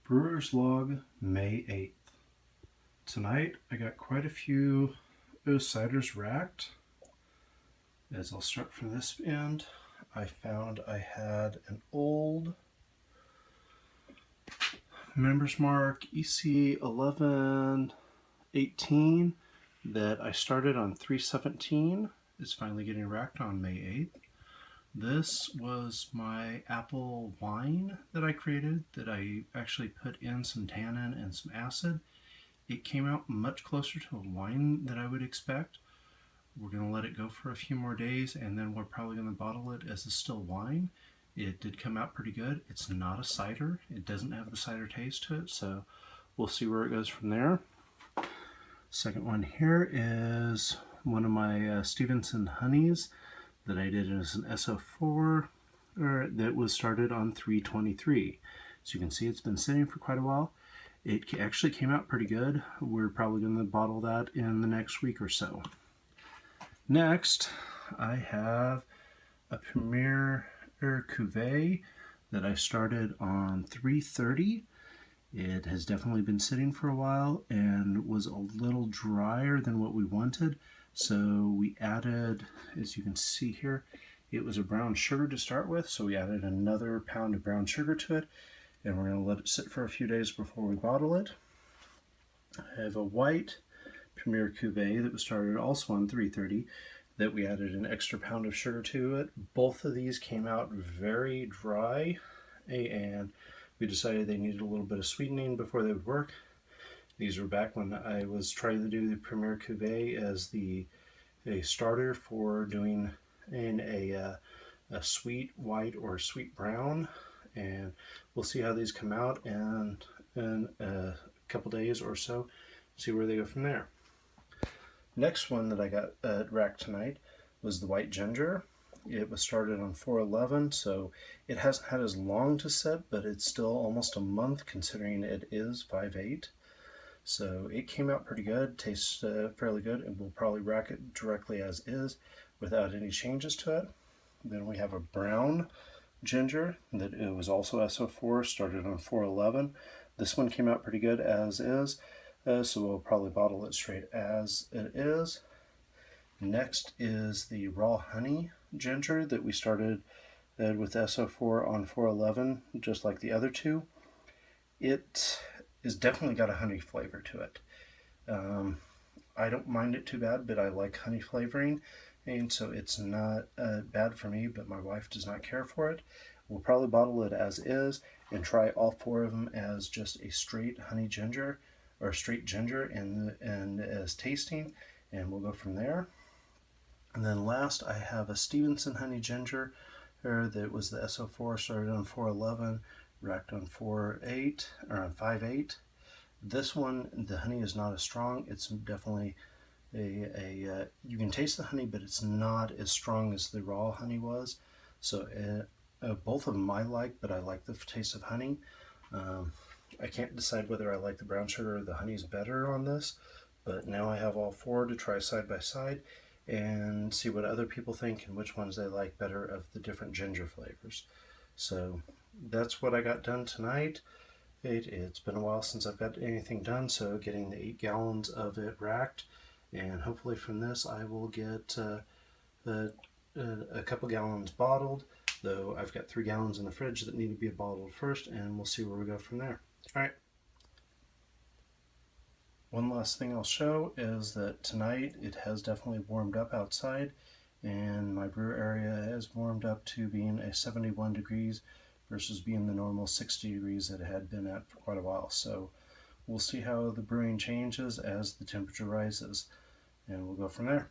Brewers log, May 8th. Tonight I got quite a few ciders racked. As I'll start from this end, I found I had an old Members Mark EC 1118 that I started on 3/17. It's finally getting racked on May 8th. This was my apple wine that I created that I actually put in some tannin and some acid. It came out much closer to a wine than I would expect. We're going to let it go for a few more days and then we're probably going to bottle it as a still wine. It did come out pretty good. It's not a cider. It doesn't have the cider taste to it, so we'll see where it goes from there. Second one here is one of my Stephenson honeys that I did as an SO4 that was started on 3/23. So you can see it's been sitting for quite a while. It actually came out pretty good. We're probably going to bottle that in the next week or so. Next, I have a Premier Cuvée that I started on 3/30. It has definitely been sitting for a while and was a little drier than what we wanted. So we added, as you can see here, it was a brown sugar to start with. So we added another pound of brown sugar to it. And we're going to let it sit for a few days before we bottle it. I have a white Premier Cuvée that was started also on 3/30 that we added an extra pound of sugar to it. Both of these came out very dry and we decided they needed a little bit of sweetening before they would work. These were back when I was trying to do the Premier Cuvée as a starter for doing in a sweet white or sweet brown. And we'll see how these come out in a couple days or so, see where they go from there. Next one that I got racked tonight was the white ginger. It was started on 4/11, so it hasn't had as long to set, but it's still almost a month considering it is 5/8. So it came out pretty good, tastes fairly good, and we'll probably rack it directly as is without any changes to it. Then we have a brown ginger that it was also SO4, started on 4/11. This one came out pretty good as is, so we'll probably bottle it straight as it is. Next is the raw honey ginger that we started with SO4 on 4/11, just like the other two. It has definitely got a honey flavor to it. I don't mind it too bad, but I like honey flavoring, and so it's not bad for me, but my wife does not care for it. We'll probably bottle it as is and try all four of them as just a straight honey ginger or straight ginger and as tasting, and we'll go from there. And then last I have a Stephenson honey ginger that was the SO4, started on 4/11, racked on 4/8 or on 5/8. This one, the honey is not as strong. It's definitely you can taste the honey, but it's not as strong as the raw honey was. So both of them I like, but I like the taste of honey. I can't decide whether I like the brown sugar or the honey's better on this, but now I have all four to try side by side and see what other people think and which ones they like better of the different ginger flavors. So that's what I got done tonight. It's been a while since I've got anything done, so getting the 8 gallons of it racked, and hopefully from this I will get a couple gallons bottled, though I've got 3 gallons in the fridge that need to be bottled first, and we'll see where we go from there. Alright. One last thing I'll show is that tonight it has definitely warmed up outside, and my brew area has warmed up to being a 71 degrees versus being the normal 60 degrees that it had been at for quite a while. So we'll see how the brewing changes as the temperature rises, and we'll go from there.